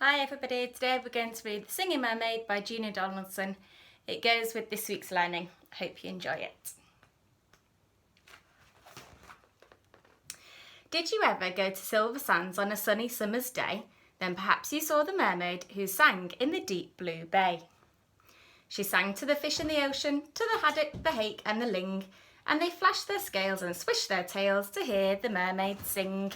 Hi everybody, today we're going to read The Singing Mermaid by Gina Donaldson. It goes with this week's learning. I hope you enjoy it. Did you ever go to Silver Sands on a sunny summer's day? Then perhaps you saw the mermaid who sang in the deep blue bay. She sang to the fish in the ocean, to the haddock, the hake and the ling, and they flashed their scales and swished their tails to hear the mermaid sing.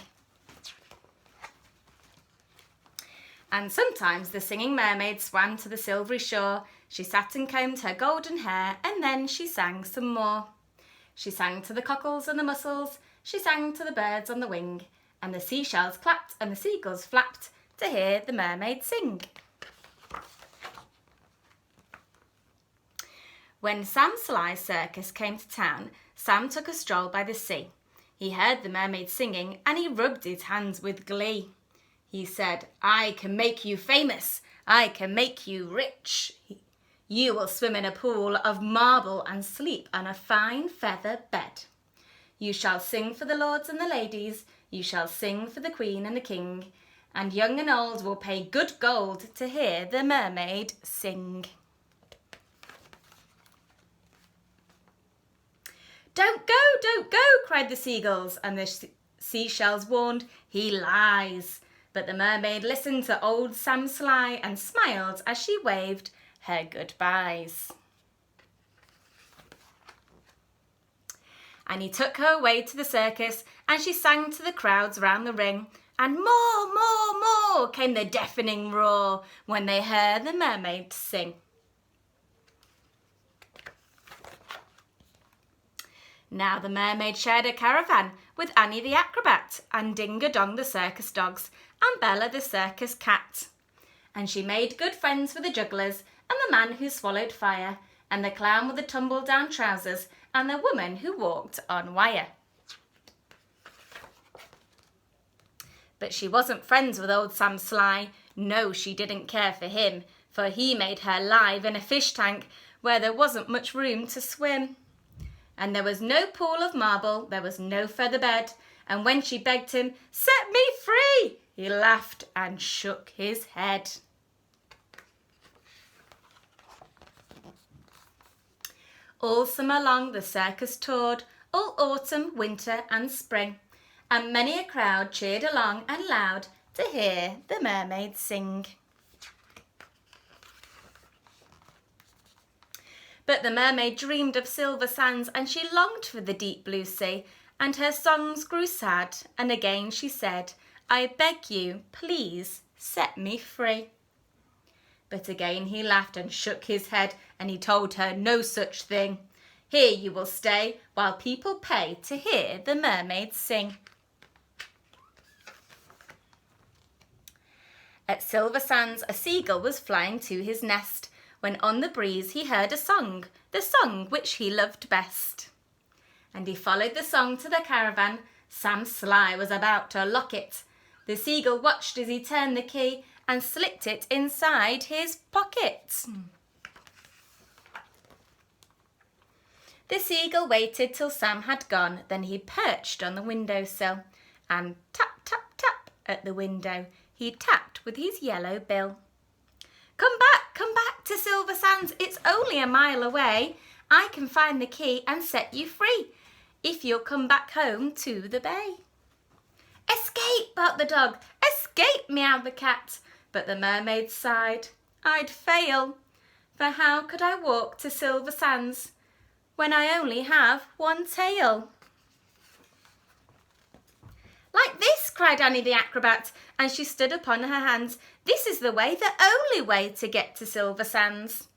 And sometimes the singing mermaid swam to the silvery shore. She sat and combed her golden hair, and then she sang some more. She sang to the cockles and the mussels, she sang to the birds on the wing, and the seashells clapped and the seagulls flapped to hear the mermaid sing. When Sam Sly's circus came to town, Sam took a stroll by the sea. He heard the mermaid singing, and he rubbed his hands with glee. He said, "I can make you famous, I can make you rich. You will swim in a pool of marble and sleep on a fine feather bed. You shall sing for the lords and the ladies, you shall sing for the queen and the king, and young and old will pay good gold to hear the mermaid sing." "Don't go," cried the seagulls, and the seashells warned, "He lies." But the mermaid listened to old Sam Sly and smiled as she waved her goodbyes. And he took her away to the circus, and she sang to the crowds round the ring, and more came the deafening roar when they heard the mermaid sing. Now the mermaid shared a caravan with Annie the acrobat and Ding-a-Dong the circus dogs and Bella the circus cat. And she made good friends with the jugglers and the man who swallowed fire and the clown with the tumble-down trousers and the woman who walked on wire. But she wasn't friends with old Sam Sly. No, she didn't care for him, for he made her live in a fish tank where there wasn't much room to swim. And there was no pool of marble, there was no feather bed, and when she begged him, "Set me free," he laughed and shook his head. All summer long the circus toured, all autumn, winter and spring, and many a crowd cheered along and loud to hear the mermaid sing. But the mermaid dreamed of silver sands, and she longed for the deep blue sea, and her songs grew sad, and again she said, "I beg you, please set me free." But again he laughed and shook his head, and he told her no such thing. "Here you will stay while people pay to hear the mermaid sing." At Silver Sands a seagull was flying to his nest, when on the breeze he heard a song, the song which he loved best. And he followed the song to the caravan. Sam Sly was about to lock it. The seagull watched as he turned the key and slipped it inside his pocket. The seagull waited till Sam had gone, then he perched on the windowsill and tap, tap, tap at the window he tapped with his yellow bill. Come back to Silver Sands, it's only a mile away. I can find the key and set you free, if you'll come back home to the bay." "Escape," barked the dog, "escape," meowed the cat. But the mermaid sighed, "I'd fail, for how could I walk to Silver Sands when I only have one tail?" "Like this," cried Annie the acrobat, and she stood upon her hands. "This is the way, the only way to get to Silver Sands.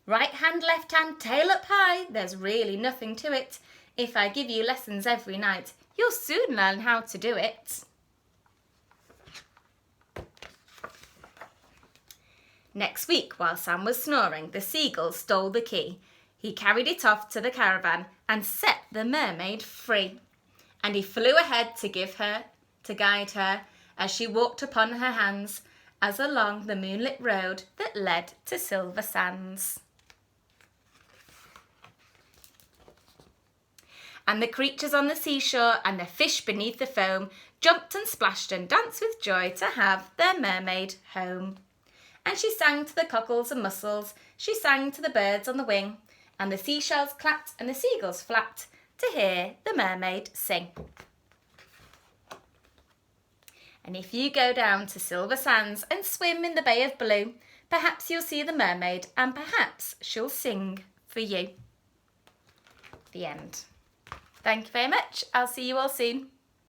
Right hand, left hand, tail up high, there's really nothing to it. If I give you lessons every night, you'll soon learn how to do it." Next week, while Sam was snoring, the seagull stole the key. He carried it off to the caravan and set the mermaid free. And he flew ahead to guide her as she walked upon her hands, as along the moonlit road that led to Silver Sands. And the creatures on the seashore and the fish beneath the foam jumped and splashed and danced with joy to have their mermaid home. And she sang to the cockles and mussels, she sang to the birds on the wing, and the seashells clapped and the seagulls flapped to hear the mermaid sing. And if you go down to Silver Sands and swim in the Bay of Blue, perhaps you'll see the mermaid and perhaps she'll sing for you. The end. Thank you very much. I'll see you all soon.